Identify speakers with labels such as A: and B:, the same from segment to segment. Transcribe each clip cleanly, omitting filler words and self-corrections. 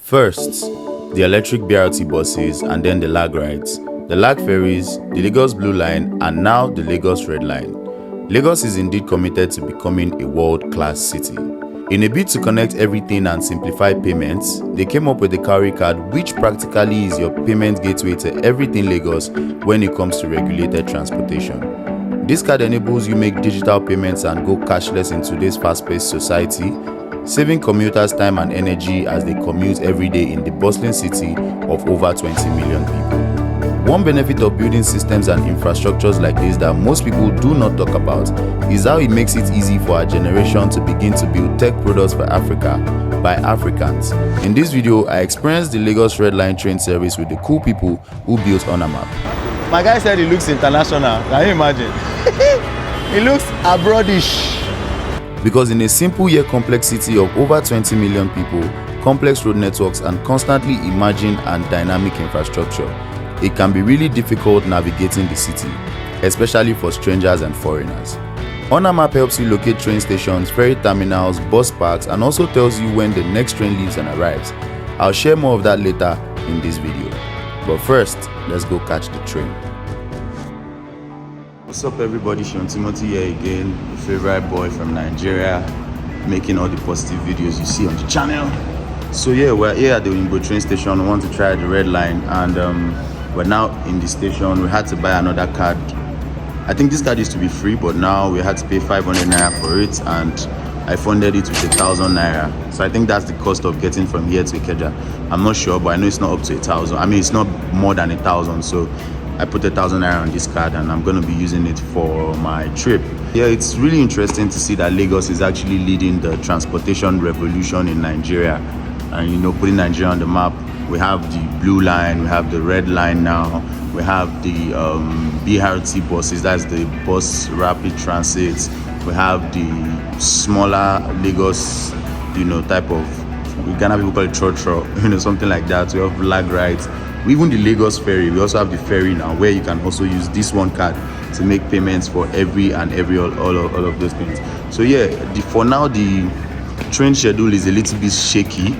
A: First, the electric BRT buses and then the lag rides, the lag ferries, the Lagos Blue Line and now the Lagos Red Line. Lagos is indeed committed to becoming a world-class city. In a bid to connect everything and simplify payments, they came up with the Cowrie card, which practically is your payment gateway to everything Lagos when it comes to regulated transportation. This card enables you make digital payments and go cashless in today's fast-paced society, saving commuters time and energy as they commute every day in the bustling city of over 20 million people. One benefit of building systems and infrastructures like this that most people do not talk about is how it makes it easy for our generation to begin to build tech products for Africa by Africans. In this video, I experienced the Lagos Red Line train service with the cool people who built Onor App.
B: My guy said it looks international. Can you imagine? It looks abroadish.
A: Because in a simple yet complex city of over 20 million people, complex road networks and constantly emerging and dynamic infrastructure, it can be really difficult navigating the city, especially for strangers and foreigners. Onor App helps you locate train stations, ferry terminals, bus parks, and also tells you when the next train leaves and arrives. I'll share more of that later in this video. But first, let's go catch the train. What's up everybody, Sean Timothy here again, your favorite boy from Nigeria, making all the positive videos you see on the channel. So yeah, we're here at the Oyinbo train station. We want to try the red line and we're now in the station. We had to buy another card. I think this card used to be free, but now we had to pay 500 naira for it and I funded it with 1,000 naira. So I think that's the cost of getting from here to Ikeja. I'm not sure, but I know it's not up to 1,000. I mean, it's not more than 1,000. So I put 1,000 naira on this card and I'm going to be using it for my trip. Yeah, it's really interesting to see that Lagos is actually leading the transportation revolution in Nigeria and, you know, putting Nigeria on the map. We have the blue line, we have the red line now, we have the BRT buses, that's the bus rapid transit, we have the smaller Lagos, you know, type of, Ghana people call it trotro, you know, something like that. We have lag rides. Even the Lagos ferry, we also have the ferry now where you can also use this one card to make payments for every all of those things. So yeah, for now the train schedule is a little bit shaky,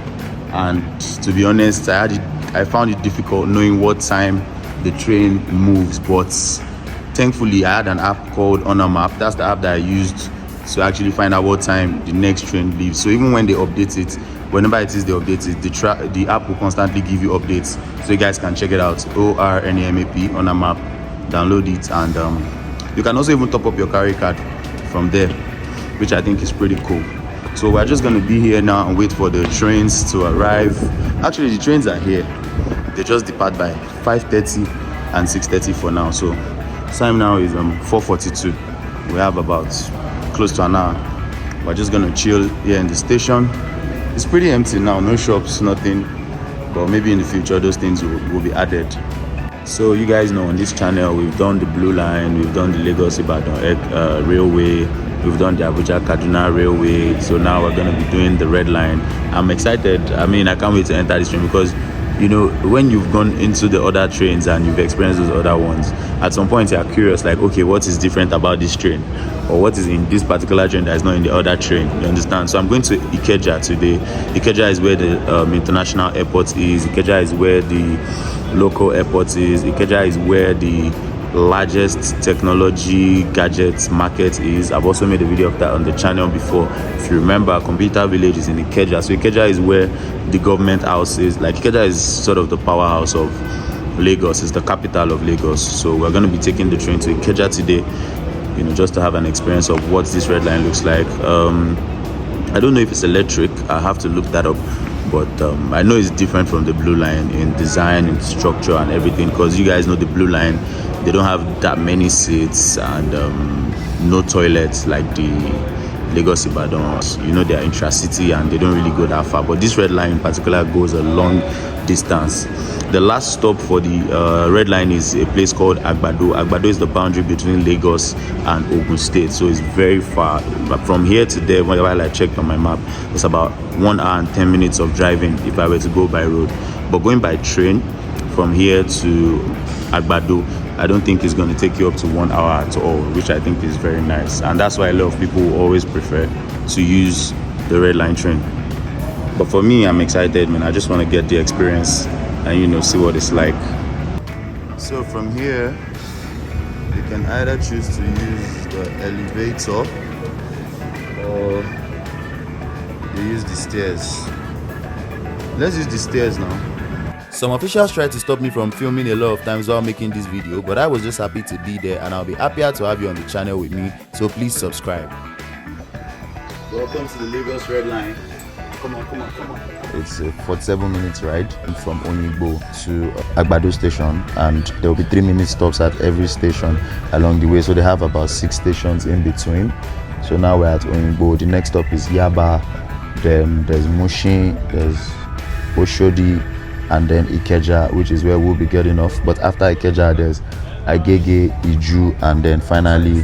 A: and to be honest, I found it difficult knowing what time the train moves, but thankfully I had an app called Onor App. That's the app that I used to actually find out what time the next train leaves. So even when they update it, whenever it is they update it, the app will constantly give you updates, so you guys can check it out. ORNAMAP, Onor App, download it, and you can also even top up your Cowrie card from there, which I think is pretty cool. So we're just going to be here now and wait for the trains to arrive. Actually, the trains are here. They just depart by 5:30 and 6:30 for now. So time now is 4:42. We have about close to an hour. We're just going to chill here in the station. It's pretty empty now, no shops, nothing, but maybe in the future those things will be added. So you guys know on this channel we've done the blue line, we've done the Lagos Ibadan railway, we've done the Abuja Kaduna railway. So now we're going to be doing the red line. I'm excited. I mean, I can't wait to enter this train because, you know, when you've gone into the other trains and you've experienced those other ones, at some point you're curious, like, okay, what is different about this train, or what is in this particular train that is not in the other train, you understand? So I'm going to Ikeja today. Ikeja is where the international airport is. Ikeja is where the local airport is. Ikeja is where the largest technology gadgets market is. I've also made a video of that on the channel before. If you remember, Computer Village is in Ikeja. So Ikeja is where the government house is. Like, Ikeja is sort of the powerhouse of Lagos. It's the capital of Lagos. So we're going to be taking the train to Ikeja today, you know, just to have an experience of what this red line looks like. I don't know if it's electric. I have to look that up, but I know it's different from the blue line in design and structure and everything, because you guys know the blue line, they don't have that many seats and no toilets like the Lagos Ibadan. You know, they're intra-city and they don't really go that far, but this red line in particular goes a long distance. The last stop for the red line is a place called Agbado. Agbado is the boundary between Lagos and Ogun State, so it's very far. But from here to there, while I checked on my map, it's about 1 hour and 10 minutes of driving if I were to go by road. But going by train from here to Agbado, I don't think it's going to take you up to 1 hour at all, which I think is very nice. And that's why a lot of people always prefer to use the red line train. But for me, I'm excited, man. I just want to get the experience and, you know, see what it's like. So from here, you can either choose to use the elevator or you use the stairs. Let's use the stairs now. Some officials tried to stop me from filming a lot of times while making this video, but I was just happy to be there, and I'll be happier to have you on the channel with me, so please subscribe. Welcome to the Lagos Red Line. Come on. It's a 47 minutes ride from Onigbo to Agbado station, and there will be 3-minute stops at every station along the way, so they have about 6 stations in between. So now we're at Onigbo. The next stop is Yaba, then there's Mushin, there's Oshodi, and then Ikeja, which is where we'll be getting off. But after Ikeja, there's Agege, Iju, and then finally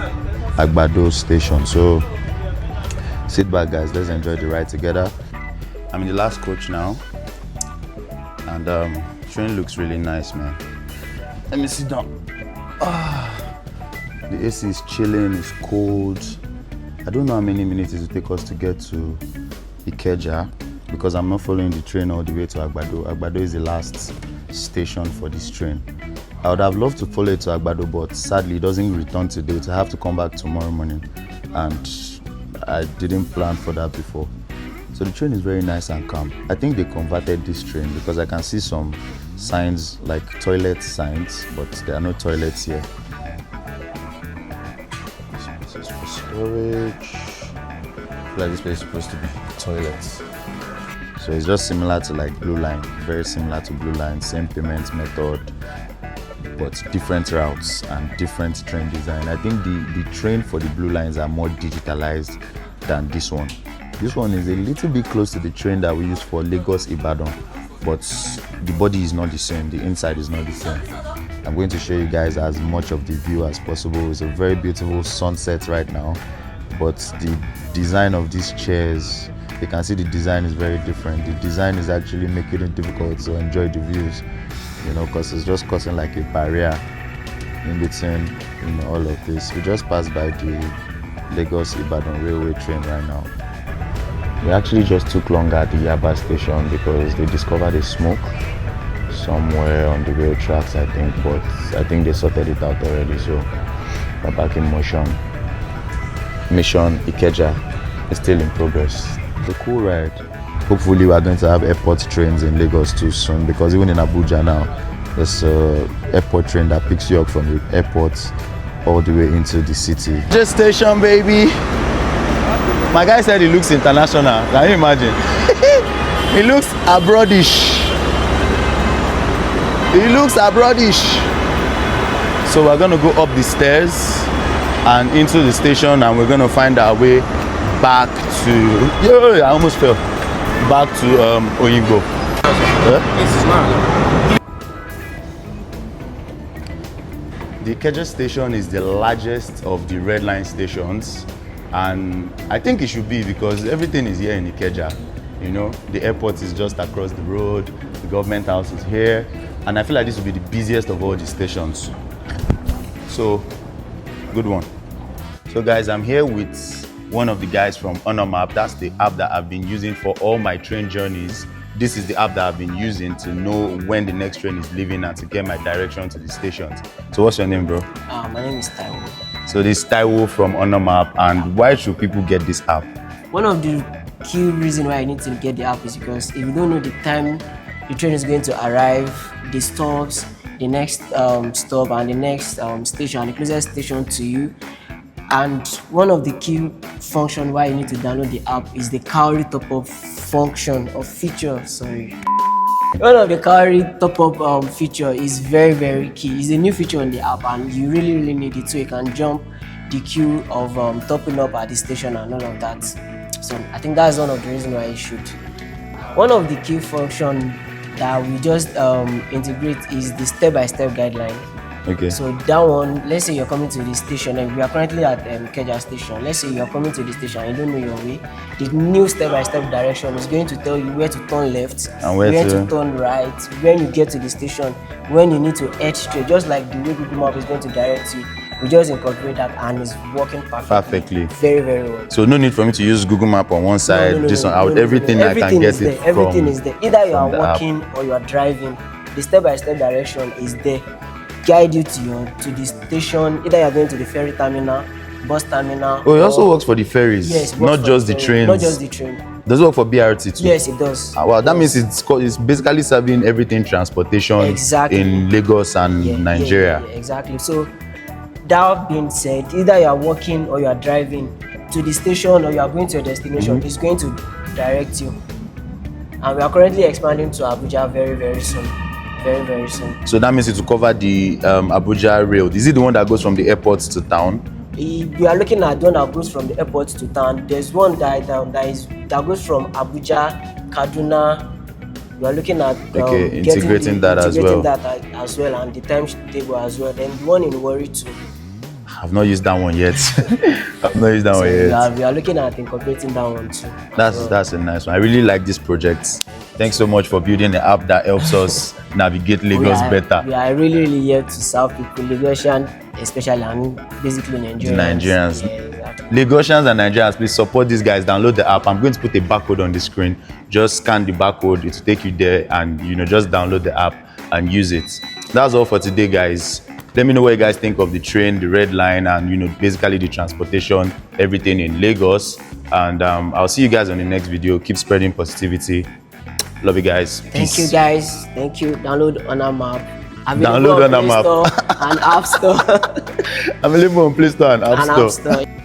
A: Agbado station. So sit back, guys, let's enjoy the ride together. I'm in the last coach now, and train looks really nice, man. Let me sit down. The AC is chilling, it's cold. I don't know how many minutes it will take us to get to Ikeja, because I'm not following the train all the way to Agbado. Agbado is the last station for this train. I would have loved to follow it to Agbado, but sadly it doesn't return today. I have to come back tomorrow morning, and I didn't plan for that before. So the train is very nice and calm. I think they converted this train because I can see some signs like toilet signs, but there are no toilets here. This is for storage. I feel like this place is supposed to be toilets. So it's just similar to like Blue Line, very similar to Blue Line, same payment method, but different routes and different train design. I think the train for the Blue Lines are more digitalized than this one. This one is a little bit close to the train that we use for Lagos Ibadan, but the body is not the same, the inside is not the same. I'm going to show you guys as much of the view as possible. It's a very beautiful sunset right now, but the design of these chairs, you can see the design is very different. The design is actually making it difficult to enjoy the views, you know, because it's just causing like a barrier in between, you know, all of this. We just passed by the Lagos Ibadan railway train right now. We actually just took longer at the Yaba station because they discovered a smoke somewhere on the rail tracks, I think, but I think they sorted it out already, so we're back in motion. Mission Ikeja is still in progress. It's a cool ride. Hopefully we are going to have airport trains in Lagos too soon, because even in Abuja now, there's an airport train that picks you up from the airport all the way into the city. Just station, baby. My guy said he looks international. Can you imagine? He looks abroadish. He looks abroadish. So we're gonna go up the stairs and into the station, and we're gonna find our way back to. I almost fell. Back to Onigbo. The Ikeja station is the largest of the Red Line stations, and I think it should be because everything is here in Ikeja. You know, the airport is just across the road, the government house is here, and I feel like this will be the busiest of all the stations. So, good one. So guys, I'm here with one of the guys from Onor App. That's the app that I've been using for all my train journeys. This is the app that I've been using to know when the next train is leaving and to get my direction to the stations. So what's your name, bro?
C: My name is Taiwo.
A: So this is Taiwo from Onor App, and why should people get this app?
C: One of the key reasons why I need to get the app is because if you don't know the time the train is going to arrive, the stops, the next stop and the next station, the closest station to you. And one of the key functions why you need to download the app is the calorie top-up function or feature, One of the calorie top-up feature is very, very key. It's a new feature on the app, and you really, really need it so you can jump the queue of topping up at the station and all of that. So I think that's one of the reasons why you should. One of the key functions that we just integrate is the step-by-step guideline.
A: Okay.
C: So that one, let's say you're coming to the station, and we are currently at Ikeja station. Let's say you're coming to the station and you don't know your way. The new step-by-step direction is going to tell you where to turn left,
A: and where
C: to turn right, when you get to the station, when you need to head straight, just like the way Google Map is going to direct you. We just incorporate that and it's working perfectly. Very, very well.
A: So no need for me to use Google Map on one side, this one out, everything I can get it
C: Everything is there. Either you are
A: the
C: walking or you are driving, the step-by-step direction is there. Guide you to the station. Either you are going to the ferry terminal, bus terminal.
A: Oh, it also works for the ferries.
C: Yes,
A: not just the trains.
C: Not just the train.
A: Does it work for BRT too?
C: Yes, it does.
A: Wow, that means it's basically serving everything transportation in Lagos and Nigeria.
C: Yeah, exactly. So that being said, either you are walking or you are driving to the station or you are going to your destination, it's going to direct you. And we are currently expanding to Abuja very, very soon. Very, very soon.
A: So that means it will cover the Abuja rail. Is it the one that goes from the airport to town?
C: We are looking at the one that goes from the airport to town. There's one that goes from Abuja, Kaduna. We are looking at
A: integrating that as well,
C: and the timetable as well. Then the one in Warri too.
A: I've not used that one yet. I've not used that one yet.
C: We are looking at incorporating that one too.
A: That's a nice one. I really like this project. Thanks so much for building an app that helps us navigate Lagos better.
C: We are really here to serve people, Lagosian especially, and basically Nigerians.
A: Yeah, exactly. Lagosians and Nigerians, please support these guys. Download the app. I'm going to put a barcode on the screen. Just scan the barcode. It will take you there, and just download the app and use it. That's all for today, guys. Let me know what you guys think of the train, the red line, and basically the transportation, everything in Lagos. And I'll see you guys on the next video. Keep spreading positivity. Love you guys.
C: Peace. Thank you guys. Thank you. Download Onor App.
A: Download Onor App
C: and App Store.
A: Available on Play Store and App Store.